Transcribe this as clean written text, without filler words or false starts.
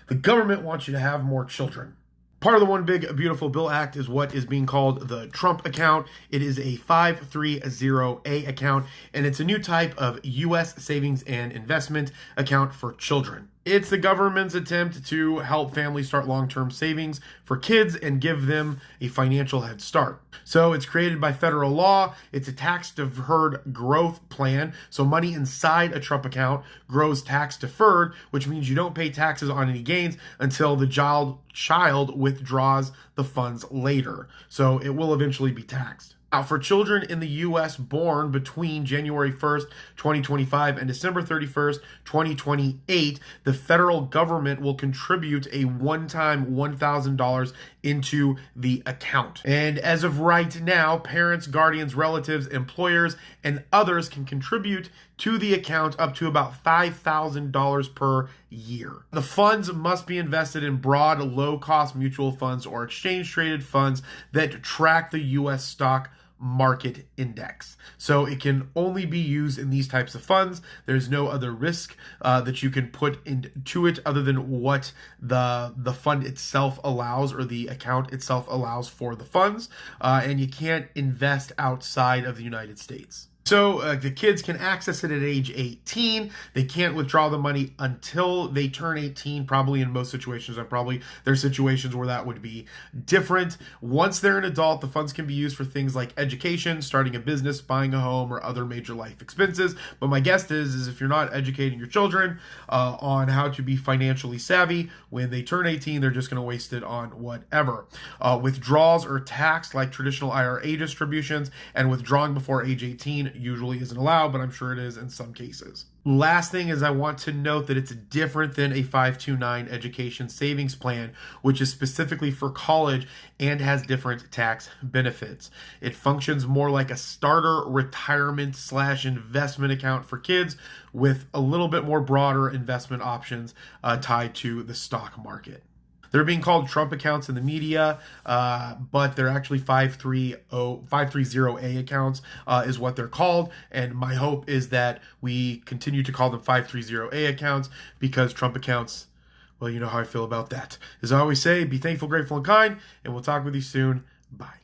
The government wants you to have more children. Part of the One Big Beautiful Bill Act is what is being called the Trump account. It is a 530A account, and it's a new type of U.S. savings and investment account for children. It's the government's attempt to help families start long-term savings for kids and give them a financial head start. So it's created by federal law. It's a tax-deferred growth plan. So money inside a Trump account grows tax-deferred, which means you don't pay taxes on any gains until the child withdraws the funds later. So it will eventually be taxed. Now, for children in the U.S. born between January 1st, 2025 and December 31st, 2028, the federal government will contribute a one-time $1,000 into the account. And as of right now, parents, guardians, relatives, employers, and others can contribute to the account up to about $5,000 per year. The funds must be invested in broad, low-cost mutual funds or exchange-traded funds that track the U.S. stock market index. So it can only be used in these types of funds. There's no other risk that you can put into it other than what the fund itself allows, or the account itself allows for the funds. And you can't invest outside of the United States. So the kids can access it at age 18. They can't withdraw the money until they turn 18, probably in most situations. There's situations where that would be different. Once they're an adult, the funds can be used for things like education, starting a business, buying a home, or other major life expenses. But my guess is if you're not educating your children on how to be financially savvy, when they turn 18, they're just going to waste it on whatever. Withdrawals are taxed like traditional IRA distributions, and withdrawing before age 18 usually isn't allowed, but I'm sure it is in some cases. Last thing is I want to note that it's different than a 529 education savings plan, which is specifically for college and has different tax benefits. It functions more like a starter retirement / investment account for kids with a little bit more broader investment options tied to the stock market. They're being called Trump accounts in the media, but they're actually 530A accounts is what they're called. And my hope is that we continue to call them 530A accounts, because Trump accounts, well, you know how I feel about that. As I always say, be thankful, grateful, and kind, and we'll talk with you soon. Bye.